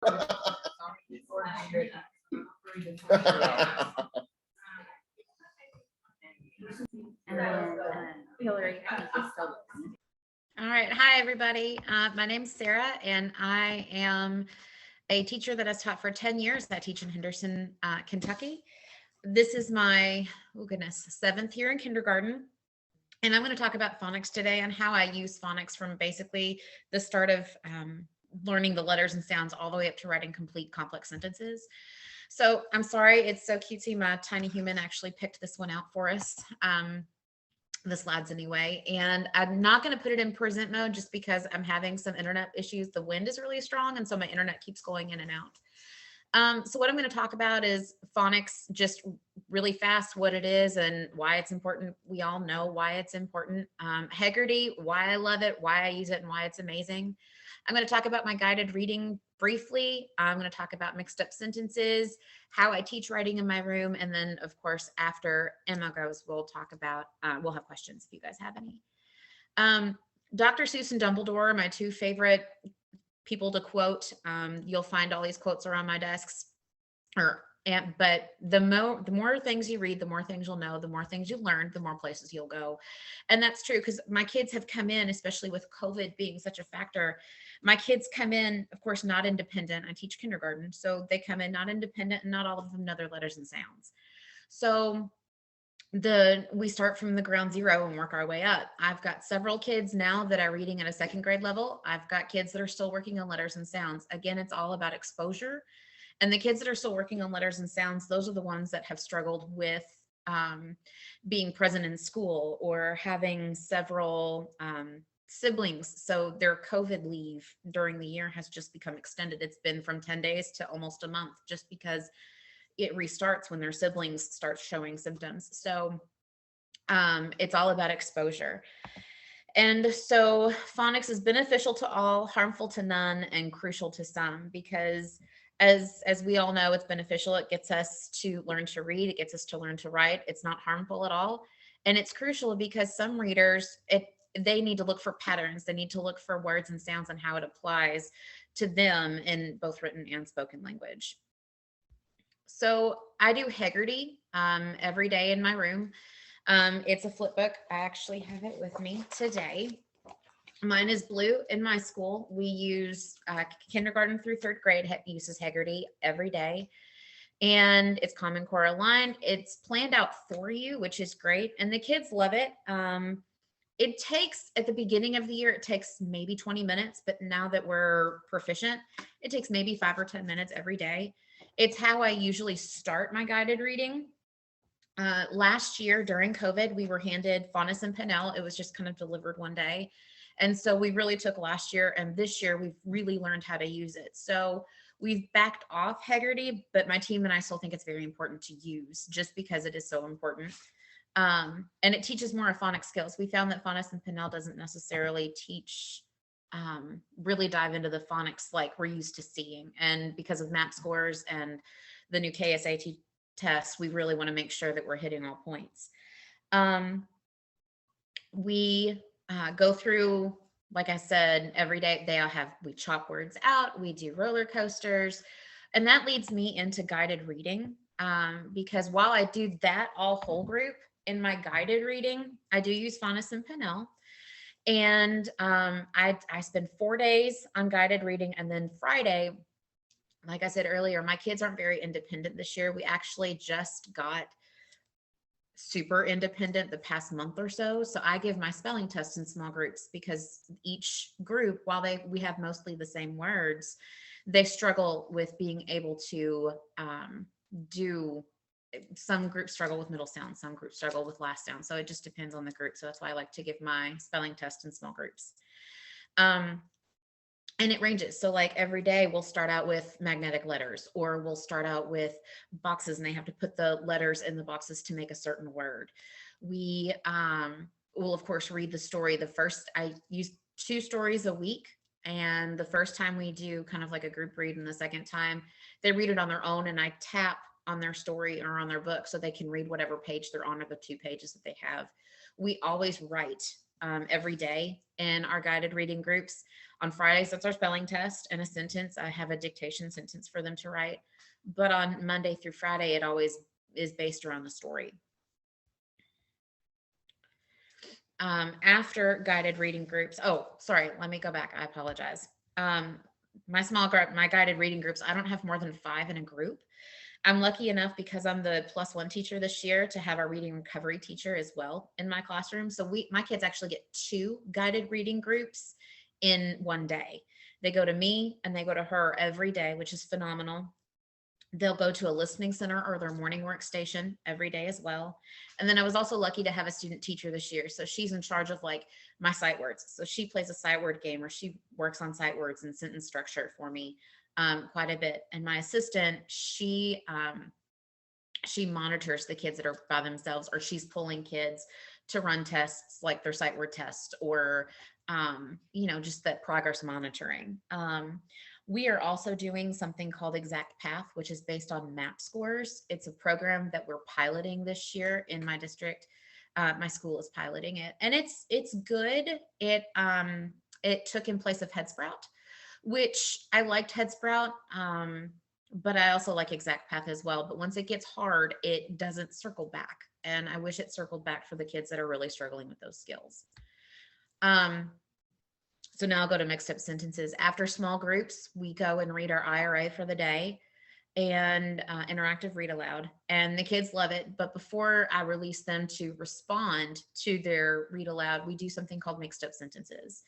Hillary, I think is still listening. All right. Hi, everybody. My name's Sarah, and I am a teacher that has taught for 10 years. I teach in Henderson, Kentucky. This is my, oh goodness, 7th year in kindergarten. And I'm going to talk about phonics today and how I use phonics from basically the start of learning the letters and sounds all the way up to writing complete complex sentences. So I'm sorry, it's so cutesy. My tiny human actually picked this one out for us. The slides anyway, and I'm not going to put it in present mode just because I'm having some internet issues. The wind is really strong, and so my internet keeps going in and out. So what I'm going to talk about is phonics, just really fast, what it is and why it's important. We all know why it's important. Heggerty, why I love it, why I use it, and why it's amazing. I'm going to talk about my guided reading briefly. I'm going to talk about mixed up sentences, how I teach writing in my room, and then, of course, after Emma goes, we'll talk about, we'll have questions if you guys have any. Dr. Seuss and Dumbledore are my two favorite people to quote. You'll find all these quotes around my desks, but the more things you read, the more things you'll know, the more things you learn, the more places you'll go. And that's true because my kids have come in, especially with COVID being such a factor. My kids come in, of course, not independent. I teach kindergarten, so they come in not independent, and not all of them know their letters and sounds. So we start from the ground zero and work our way up. I've got several kids now that are reading at a 2nd grade level. I've got kids that are still working on letters and sounds. Again, it's all about exposure. And the kids that are still working on letters and sounds, those are the ones that have struggled with being present in school or having several siblings. So their COVID leave during the year has just become extended. It's been from 10 days to almost a month just because it restarts when their siblings start showing symptoms. So it's all about exposure. And so phonics is beneficial to all, harmful to none, and crucial to some, because as we all know, it's beneficial. It gets us to learn to read. It gets us to learn to write. It's not harmful at all. And it's crucial because some readers, they need to look for patterns. They need to look for words and sounds and how it applies to them in both written and spoken language. So I do Heggerty every day in my room. It's a flip book. I actually have it with me today. Mine is blue. In my school, we use kindergarten through 3rd grade uses Heggerty every day. And it's Common Core aligned. It's planned out for you, which is great. And the kids love it. It takes, at the beginning of the year, it takes maybe 20 minutes. But now that we're proficient, it takes maybe 5 or 10 minutes every day. It's how I usually start my guided reading. Last year during COVID, we were handed Phonemic and Pinnell. It was just kind of delivered one day. And so we really took last year, and this year we've really learned how to use it. So we've backed off Heggerty, but my team and I still think it's very important to use just because it is so important. And it teaches more phonics skills. We found that Phonemic and Pinnell doesn't necessarily teach, really dive into the phonics like we're used to seeing. And because of MAP scores and the new KSAT tests, we really want to make sure that we're hitting all points. We go through, like I said, every day we chop words out, we do roller coasters, and that leads me into guided reading. Because while I do that all whole group in my guided reading, I do use Phonemic and Pinnell. And I spend 4 days on guided reading, and then Friday, like I said earlier, my kids aren't very independent this year. We actually just got super independent the past month or so. So I give my spelling tests in small groups because each group, while we have mostly the same words, they struggle with being able to do. Some groups struggle with middle sounds, some groups struggle with last sound. So it just depends on the group. So that's why I like to give my spelling test in small groups. And it ranges. So like every day we'll start out with magnetic letters, or we'll start out with boxes and they have to put the letters in the boxes to make a certain word. We will of course read the story. I use 2 stories a week. And the first time we do kind of like a group read, and the second time they read it on their own, and I tap on their story or on their book so they can read whatever page they're on, or the 2 pages that they have. We always write every day in our guided reading groups. On Fridays, that's our spelling test and a sentence. I have a dictation sentence for them to write. But on Monday through Friday, it always is based around the story. After guided reading groups, oh, sorry, let me go back. I apologize. My guided reading groups, I don't have more than 5 in a group. I'm lucky enough because I'm the +1 teacher this year to have our reading recovery teacher as well in my classroom. So my kids actually get 2 guided reading groups in one day. They go to me and they go to her every day, which is phenomenal. They'll go to a listening center or their morning workstation every day as well. And then I was also lucky to have a student teacher this year. So she's in charge of like my sight words. So she plays a sight word game, or she works on sight words and sentence structure for me quite a bit. And my assistant, she monitors the kids that are by themselves, or she's pulling kids to run tests like their sight word test, or just that progress monitoring. We are also doing something called Exact Path, which is based on MAP scores. It's a program that we're piloting this year in my district. My school is piloting it, and it's good. It took in place of Head Sprout, which I liked Head Sprout, but I also like Exact Path as well. But once it gets hard, it doesn't circle back, and I wish it circled back for the kids that are really struggling with those skills. So now I'll go to mixed up sentences. After small groups, we go and read our IRA for the day and interactive read aloud. And the kids love it. But before I release them to respond to their read aloud, we do something called mixed up sentences.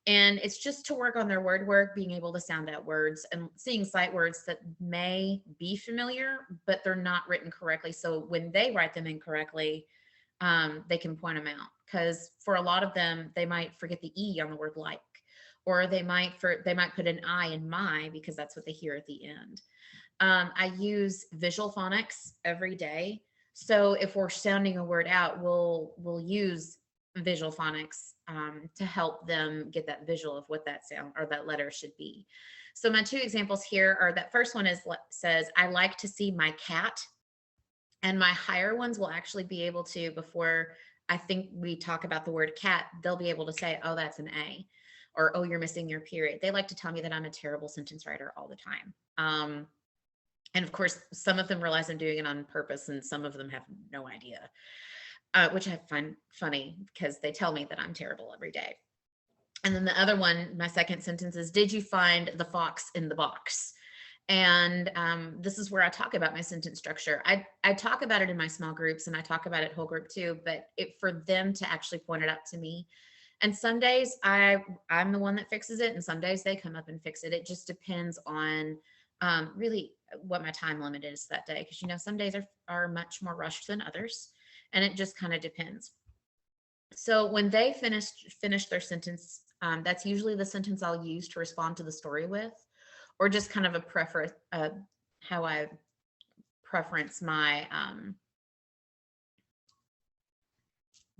And it's just to work on their word work, being able to sound out words and seeing sight words that may be familiar, but they're not written correctly. So when they write them incorrectly, they can point them out, because for a lot of them, they might forget the E on the word like, or they might put an I in my, because that's what they hear at the end. I use visual phonics every day. So if we're sounding a word out, we'll use visual phonics to help them get that visual of what that sound or that letter should be. So my 2 examples here are, that first one says, I like to see my cat. And my higher ones will actually be able to, before I think we talk about the word cat, they'll be able to say, oh, that's an A, or, oh, you're missing your period. They like to tell me that I'm a terrible sentence writer all the time. And of course, some of them realize I'm doing it on purpose, and some of them have no idea, which I find funny because they tell me that I'm terrible every day. And then the other one, my second sentence is, did you find the fox in the box? And this is where I talk about my sentence structure. I talk about it in my small groups, and I talk about it whole group too, but for them to actually point it out to me. And some days I'm the one that fixes it, and some days they come up and fix it. It just depends on really what my time limit is that day, because some days are much more rushed than others, and it just kind of depends. So when they finish their sentence, that's usually the sentence I'll use to respond to the story with, or just kind of a preference, how I preference my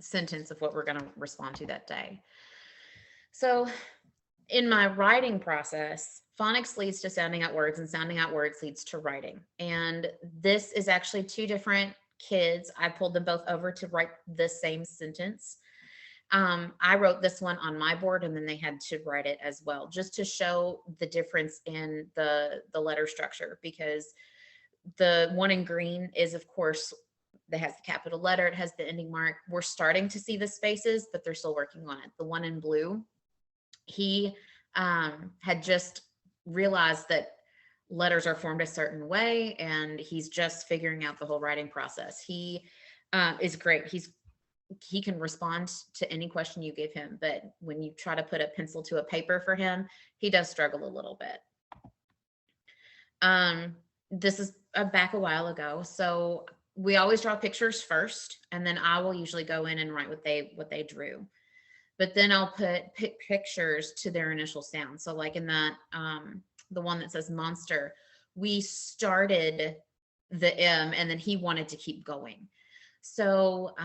sentence of what we're going to respond to that day. So in my writing process, phonics leads to sounding out words, and sounding out words leads to writing. And this is actually 2 different kids. I pulled them both over to write the same sentence. I wrote this one on my board, and then they had to write it as well, just to show the difference in the letter structure, because the one in green is, of course, that has the capital letter, it has the ending mark. We're starting to see the spaces, but they're still working on it. The one in blue, he had just realized that letters are formed a certain way, and he's just figuring out the whole writing process. He is great. He can respond to any question you give him, but when you try to put a pencil to a paper for him, he does struggle a little bit. This is back a while ago, so we always draw pictures first, and then I will usually go in and write what they drew. But then I'll put pictures to their initial sound. So like in that the one that says monster, we started the M, and then he wanted to keep going. So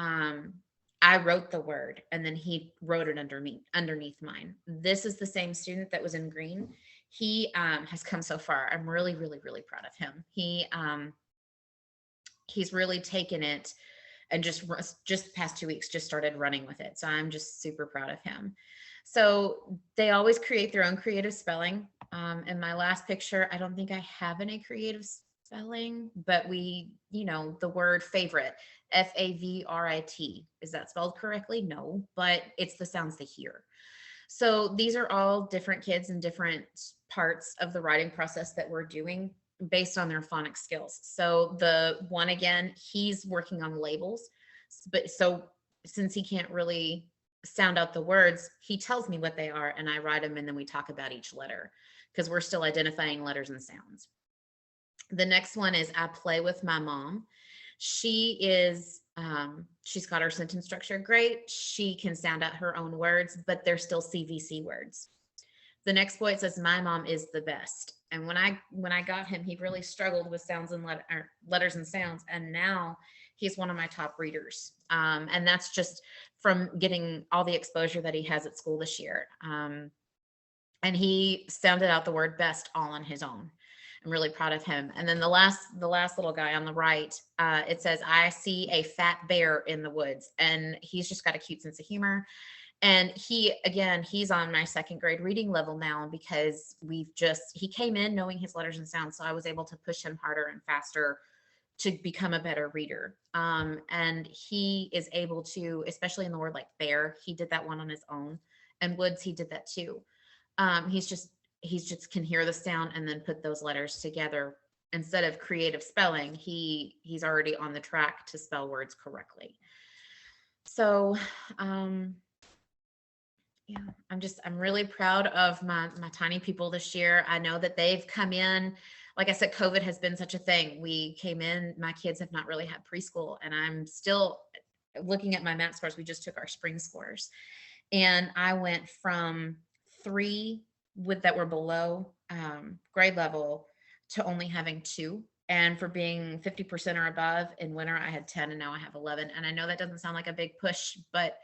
I wrote the word, and then he wrote it underneath mine. This is the same student that was in green. He has come so far. I'm really, really, really proud of him. He's really taken it and just past 2 weeks just started running with it. So I'm just super proud of him. So they always create their own creative spelling. In my last picture, I don't think I have any creative spelling, but we, the word favorite, Favrit. Is that spelled correctly? No, but it's the sounds they hear. So these are all different kids in different parts of the writing process that we're doing based on their phonics skills. So the one, again, he's working on labels, but so since he can't really sound out the words, he tells me what they are and I write them, and then we talk about each letter because we're still identifying letters and sounds. The next one is I play with my mom. She is, she's got her sentence structure great. She can sound out her own words, but they're still CVC words. The next boy, it says, my mom is the best. And when I got him, he really struggled with sounds and letters and sounds. And now he's one of my top readers. And that's just from getting all the exposure that he has at school this year. And he sounded out the word best all on his own. I'm really proud of him. And then the last little guy on the right, it says, I see a fat bear in the woods. And he's just got a cute sense of humor. And he's on my second grade reading level now because he came in knowing his letters and sounds. So I was able to push him harder and faster to become a better reader. And he is able to, especially in the word like bear, he did that one on his own, and woods, he did that too. He's just can hear the sound and then put those letters together. Instead of creative spelling, he's already on the track to spell words correctly. So, yeah, I'm really proud of my tiny people this year. I know that they've come in, like I said, COVID has been such a thing. We came in, my kids have not really had preschool, and I'm still looking at my math scores. We just took our spring scores, and I went from 3 that were below grade level to only having 2. And for being 50% or above in winter, I had 10, and now I have 11. And I know that doesn't sound like a big push, but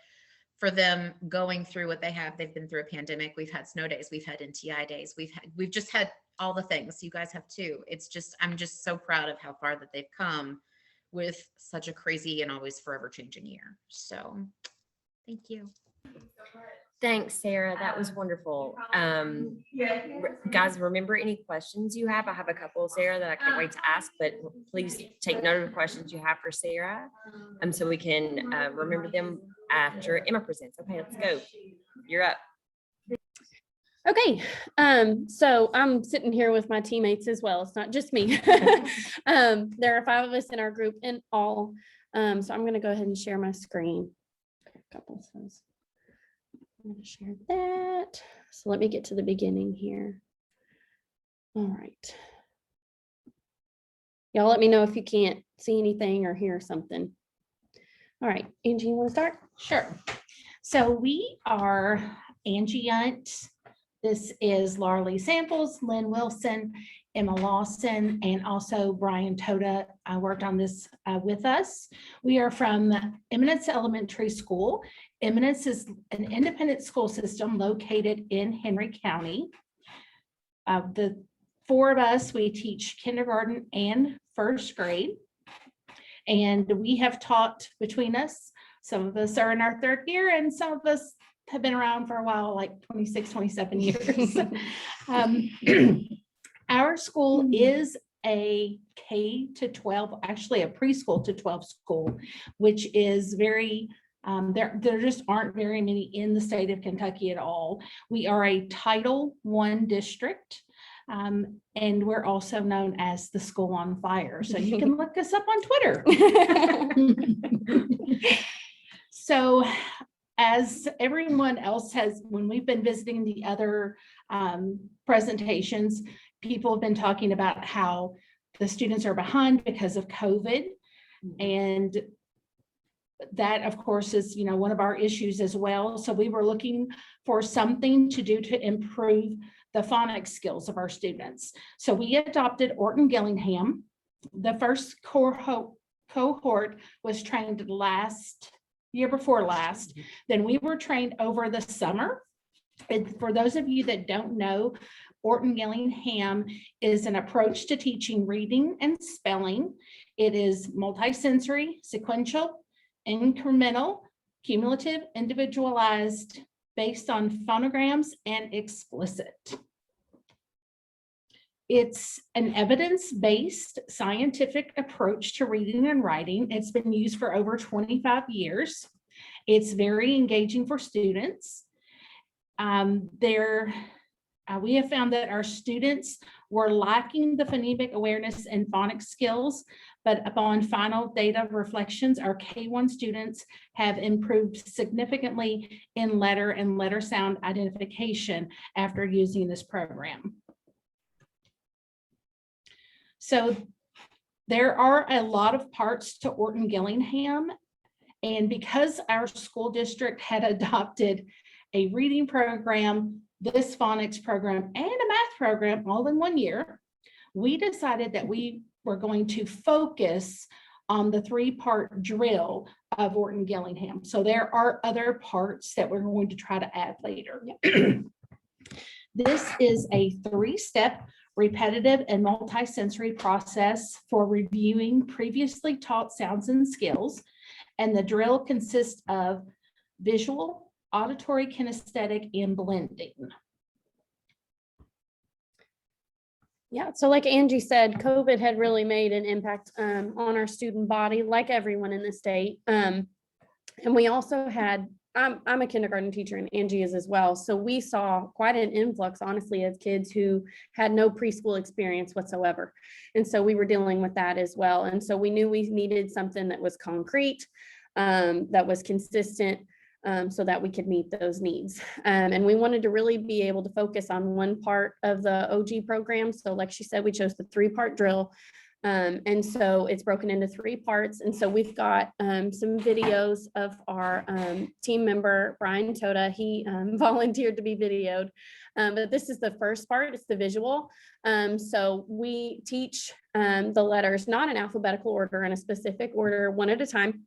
for them going through what they've been through a pandemic. We've had snow days, we've had NTI days, we've just had all the things. You guys have too. I'm just so proud of how far that they've come with such a crazy and always forever changing year. So thank you. Thanks, Sarah. That was wonderful. Guys, remember any questions you have? I have a couple, Sarah, that I can't wait to ask, but please take note of the questions you have for Sarah, so we can remember them after Emma presents. Okay, let's go. You're up. Okay, so I'm sitting here with my teammates as well. It's not just me. There are 5 of us in our group in all. So I'm going to go ahead and share my screen. A couple of things. I'm going to share that. So let me get to the beginning here. All right. Y'all let me know if you can't see anything or hear something. All right, Angie, you want to start? Sure. So we are Angie Yunt. This is Laura Lee Samples, Lynn Wilson, Emma Lawson, and also Brian Toda worked on this with us. We are from Eminence Elementary School. Eminence is an independent school system located in Henry County. The 4 of us, we teach kindergarten and first grade. And we have taught between us. Some of us are in our 3rd year, and some of us have been around for a while, like 26, 27 years. Our school is a K to 12, actually a preschool to 12 school, which is very, there just aren't very many in the state of Kentucky at all. We are a Title I district. And we're also known as the School on Fire. So you can look us up on Twitter. So as everyone else has, when we've been visiting the other presentations, people have been talking about how the students are behind because of COVID. And that, of course, is, one of our issues as well. So we were looking for something to do to improve the phonics skills of our students. So we adopted Orton Gillingham. The first cohort was trained year before last. Then we were trained over the summer. And for those of you that don't know, Orton Gillingham is an approach to teaching reading and spelling. It is multisensory, sequential, incremental, cumulative, individualized, based on phonograms, and explicit. It's an evidence-based scientific approach to reading and writing. It's been used for over 25 years. It's very engaging for students. We have found that our students were lacking the phonemic awareness and phonics skills, but upon final data reflections, our K1 students have improved significantly in letter and letter sound identification after using this program. So there are a lot of parts to Orton-Gillingham, and because our school district had adopted a reading program, this phonics program, and a math program all in 1 year, we decided that we were going to focus on the 3-part drill of Orton-Gillingham. So there are other parts that we're going to try to add later. This is a 3-step repetitive and multisensory process for reviewing previously taught sounds and skills. And the drill consists of visual, auditory, kinesthetic, and blending. Yeah, so like Angie said, COVID had really made an impact on our student body, like everyone in the state. And we also had, I'm a kindergarten teacher and Angie is as well. So we saw quite an influx, honestly, of kids who had no preschool experience whatsoever. And so we were dealing with that as well. And so we knew we needed something that was concrete, that was consistent, so that we could meet those needs. And we wanted to really be able to focus on one part of the OG program. So like she said, we chose the 3-part drill. And so it's broken into 3 parts. And so we've got some videos of our team member, Brian Toda. He volunteered to be videoed. But this is the first part, it's the visual. So we teach the letters, not in alphabetical order, in a specific order, one at a time.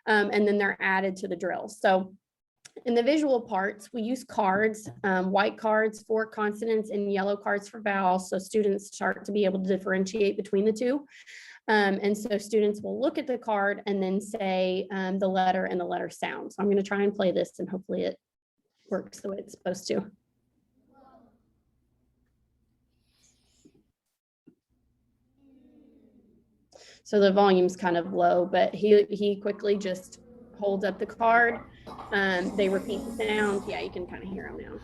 And then they're added to the drill. So in the visual parts, we use cards, white cards for consonants and yellow cards for vowels. So students start to be able to differentiate between the two. And so students will look at the card and then say the letter and the letter sound. So I'm going to try and play this and hopefully it works the way it's supposed to. So the volume's kind of low, but he quickly just holds up the card. They repeat the sounds. Yeah, you can kind of hear them now.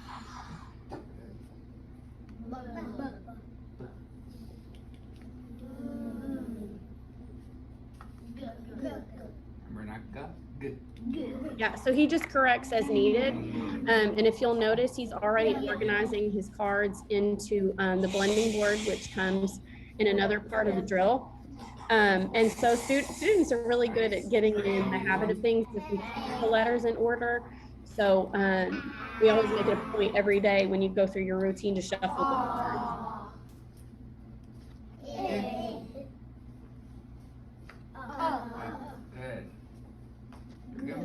Yeah, so he just corrects as needed. And if you'll notice, he's already organizing his cards into the blending board, which comes in another part of the drill. And so students are really good at getting in the habit of things if we keep the letters in order. So we always make it a point every day when you go through your routine to shuffle the cards. Good.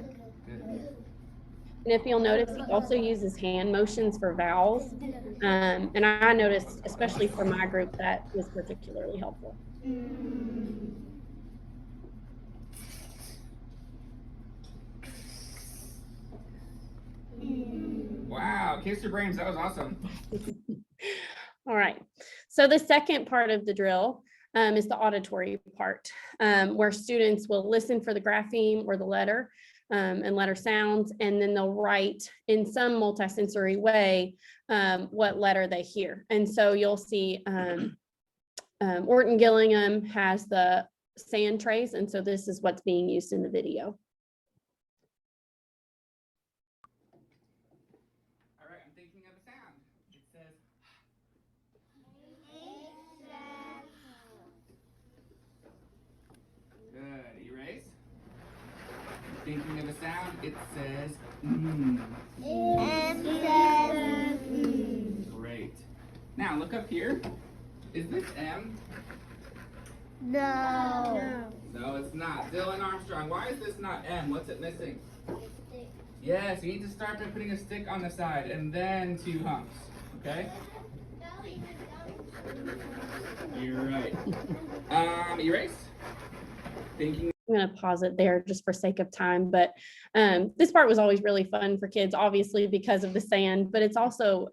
And if you'll notice, he also uses hand motions for vowels. And I noticed, especially for my group, that was particularly helpful. Wow, kiss your brains, that was awesome. All right, so the second part of the drill is the auditory part, where students will listen for the grapheme or the letter and letter sounds, and then they'll write in some multisensory way what letter they hear. And so you'll see Orton-Gillingham has the sand trays, and so this is what's being used in the video. All right, I'm thinking of a sound. It says, good, erase. Thinking of a sound, it says, Great. Now look up here. Is this M? No. No, it's not. Dylan Armstrong, why is this not M? What's it missing? Yes, you need to start by putting a stick on the side and then 2 humps, okay? You're right. Erase. Thinking. I'm going to pause it there just for sake of time. But this part was always really fun for kids, obviously, because of the sand, but it's also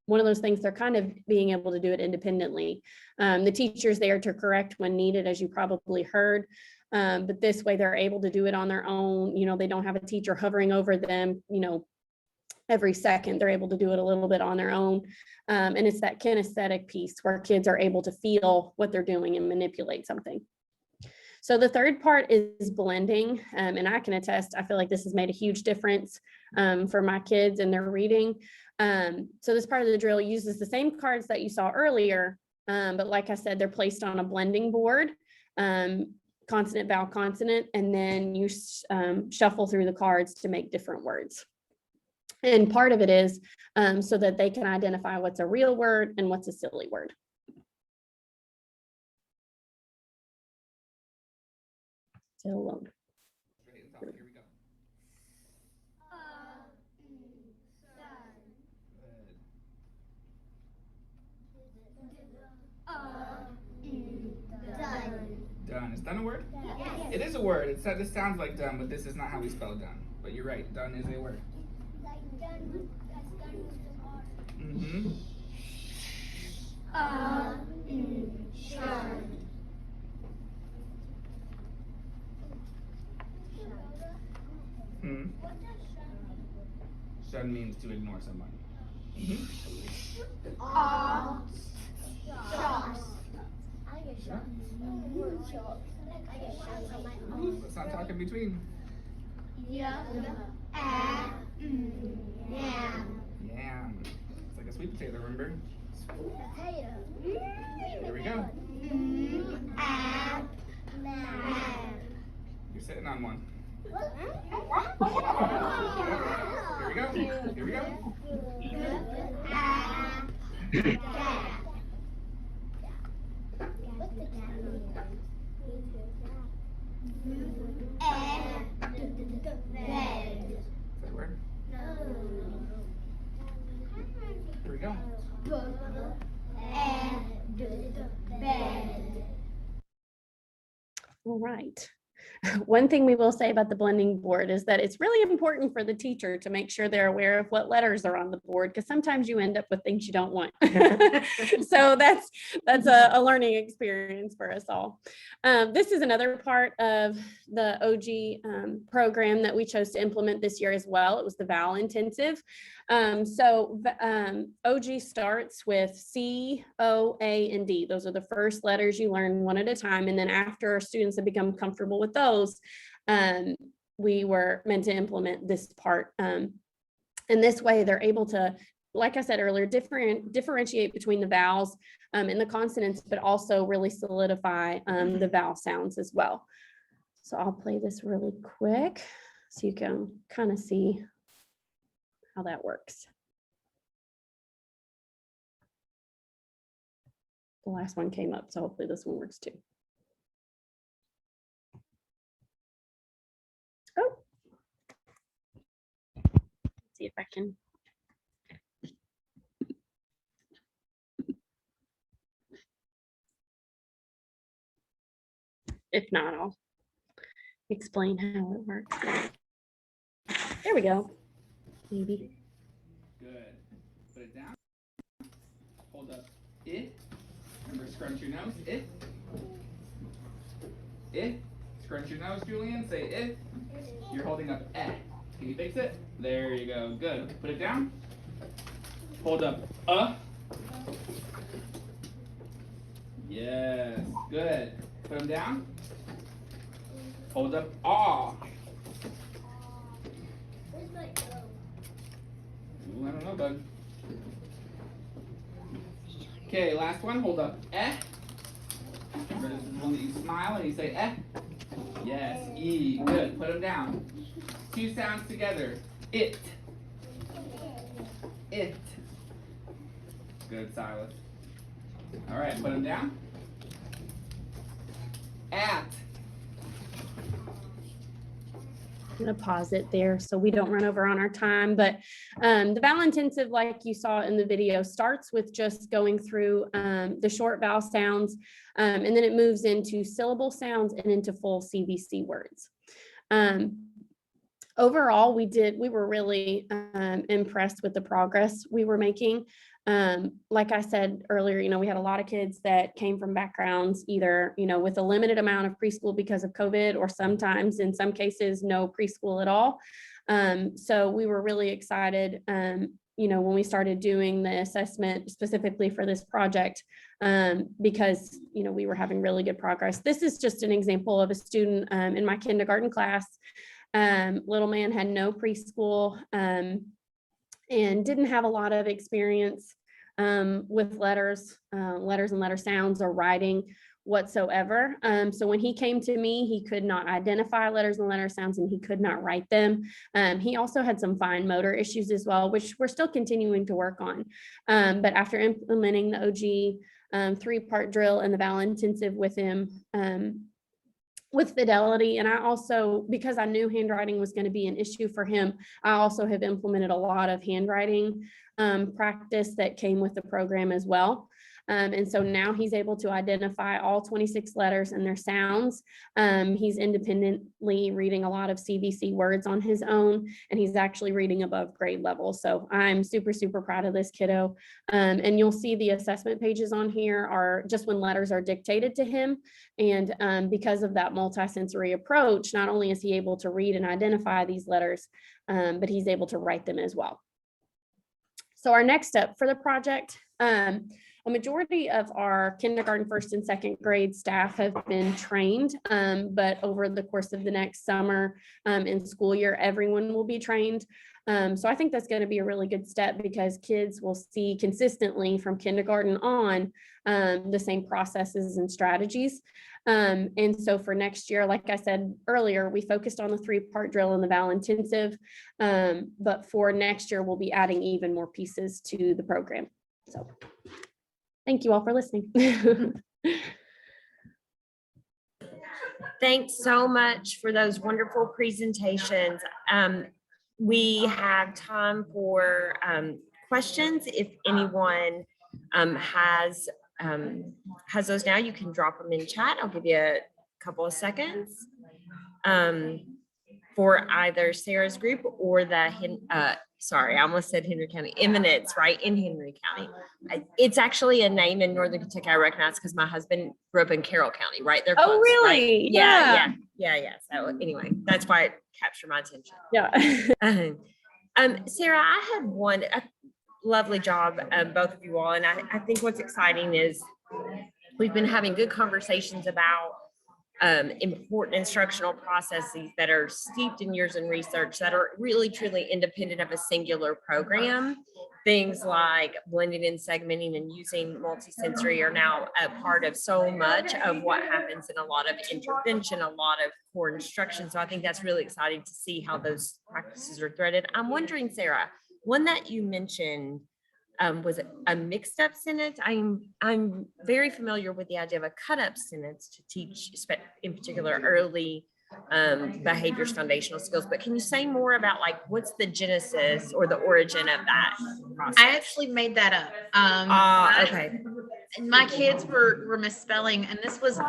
one of those things they're kind of being able to do it independently. The teacher's there to correct when needed, as you probably heard. But this way they're able to do it on their own. You know, they don't have a teacher hovering over them, you know, every second. They're able to do it a little bit on their own. And it's that kinesthetic piece where kids are able to feel what they're doing and manipulate something. So the third part is blending. And I can attest, I feel like this has made a huge difference for my kids and their reading. So this part of the drill uses the same cards that you saw earlier, but like I said, they're placed on a blending board, consonant, vowel, consonant, and then you shuffle through the cards to make different words. And part of it is so that they can identify what's a real word and what's a silly word. Still alone. Here we go. Done. Is done a word? Yes. It is a word. This sounds like done, but this is not how we spell done. But you're right. Done is a word. Like done with R. Mm-hmm. Shun. Hmm. What does shun mean? Shun means to ignore someone. Mm-hmm. Shots. I get shots. I get shots on my own. Let's not talk in between. Yam. Yam. It's like a sweet potato, remember? Potato. Here we go. You're sitting on one. Here we go. Here we go. Is that a word? Here we go. All right. One thing we will say about the blending board is that it's really important for the teacher to make sure they're aware of what letters are on the board, because sometimes you end up with things you don't want. So that's a learning experience for us all. This is another part of the OG program that we chose to implement this year as well. It was the vowel intensive. OG starts with C, O, A, and D. Those are the first letters you learn one at a time. And then after our students have become comfortable with those, we were meant to implement this part. And this way they're able to, like I said earlier, differentiate between the vowels and the consonants, but also really solidify the vowel sounds as well. So I'll play this really quick so you can kind of see how that works. The last one came up, so hopefully this one works too. Oh, let's see if I can. If not, I'll explain how it works. There we go. Maybe. Good. Put it down. Hold up. It. Remember, scrunch your nose. It. It. Scrunch your nose, Julian. Say it. You're holding up eh. Can you fix it? There you go. Good. Put it down. Hold up. Yes. Good. Put them down. Hold up. Ah. Where's my O? Ooh, I don't know, bud. Okay, last one. Hold up. Eh. Remember, this is the one that you smile and you say eh. Yes. E. Good. Put them down. Two sounds together. It. It. Good, Silas. All right, put them down. At. I'm going to pause it there so we don't run over on our time. But the vowel intensive, like you saw in the video, starts with just going through the short vowel sounds, and then it moves into syllable sounds and into full CVC words. Overall, we were really impressed with the progress we were making. Like I said earlier, we had a lot of kids that came from backgrounds either, with a limited amount of preschool because of COVID, or sometimes in some cases, no preschool at all. So we were really excited, when we started doing the assessment specifically for this project, because, we were having really good progress. This is just an example of a student in my kindergarten class. Little man had no preschool and didn't have a lot of experience with letters and letter sounds or writing whatsoever. So when he came to me, he could not identify letters and letter sounds, and he could not write them. He also had some fine motor issues as well, which we're still continuing to work on. But after implementing the OG 3-part drill and the vowel intensive with him, with fidelity, and I also, because I knew handwriting was going to be an issue for him, I also have implemented a lot of handwriting practice that came with the program as well. And so now he's able to identify all 26 letters and their sounds. He's independently reading a lot of CVC words on his own, and he's actually reading above grade level. So I'm super, super proud of this kiddo. And you'll see the assessment pages on here are just when letters are dictated to him. And because of that multisensory approach, not only is he able to read and identify these letters, but he's able to write them as well. So our next step for the project, a majority of our kindergarten, first and second grade staff have been trained, but over the course of the next summer and school year, everyone will be trained. So I think that's going to be a really good step, because kids will see consistently from kindergarten on the same processes and strategies. And so for next year, like I said earlier, we focused on the 3-part drill and the vowel intensive. But for next year, we'll be adding even more pieces to the program. So thank you all for listening. Thanks so much for those wonderful presentations. We have time for questions. If anyone has those now, you can drop them in chat. I'll give you a couple of seconds for either Sarah's group or the sorry, I almost said Henry County, Eminence, right, in Henry County. It's actually a name in Northern Kentucky I recognize because my husband grew up in Carroll County, right? They're close, really? Right? Yeah. So anyway, that's why it captured my attention. Yeah. Sarah, I had one lovely job, both of you all, and I think what's exciting is we've been having good conversations about important instructional processes that are steeped in years in research that are really truly independent of a singular program. Things like blending and segmenting and using multisensory are now a part of so much of what happens in a lot of intervention, a lot of core instruction. So I think that's really exciting to see how those practices are threaded. I'm wondering, Sarah, one that you mentioned was a mixed up sentence. I'm very familiar with the idea of a cut up sentence to teach, in particular, early behaviors, foundational skills. But can you say more about what's the genesis or the origin of that process? I actually made that up. Okay. My kids were misspelling, and this was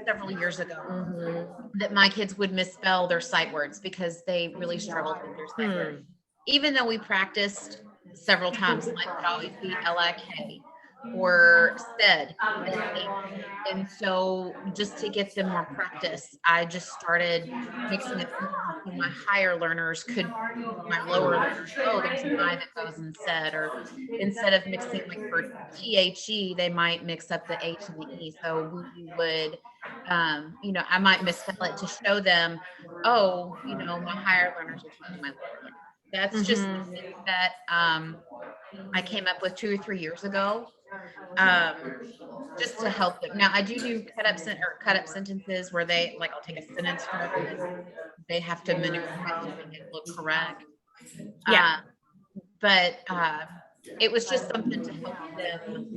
several years ago, that my kids would misspell their sight words because they really struggled with their sight words. Even though we practiced several times, like it would always be L-I-K or said. And so just to get them more practice, I just started mixing it so my higher learners could, my lower learners, oh, there's an I that goes in said, or instead of mixing for THE, they might mix up the H and the E. So we would, I might misspell it to show them, oh, my higher learners are teaching my lower learners. That's just something that I came up with 2 or 3 years ago, just to help them. Now I do cut up sentences where they I'll take a sentence from them. They have to maneuver it to make it look correct. Yeah. But it was just something to help them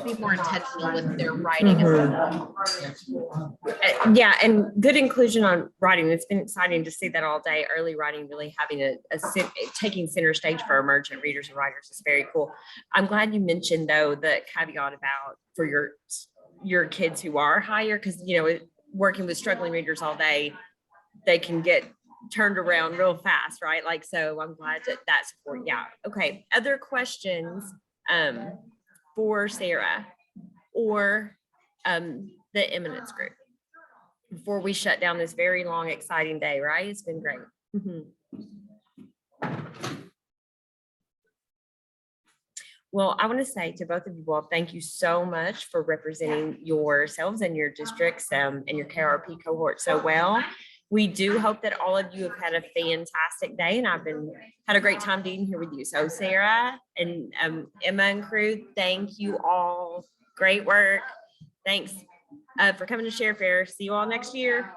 be more intentional with their writing. Yeah, and good inclusion on writing. It's been exciting to see that all day. Early writing really having taking center stage for emergent readers and writers is very cool. I'm glad you mentioned though the caveat about for your kids who are higher, because working with struggling readers all day, they can get turned around real fast, right? Like, so I'm glad that support. Yeah. Okay. Other questions for Sarah or the Eminence group before we shut down this very long, exciting day, right? It's been great. Well, I want to say to both of you all, thank you so much for representing yourselves and your districts and your KRP cohort so well. We do hope that all of you have had a fantastic day, and I've had a great time being here with you. So Sarah and Emma and crew, thank you all. Great work. Thanks for coming to Share Fair. See you all next year.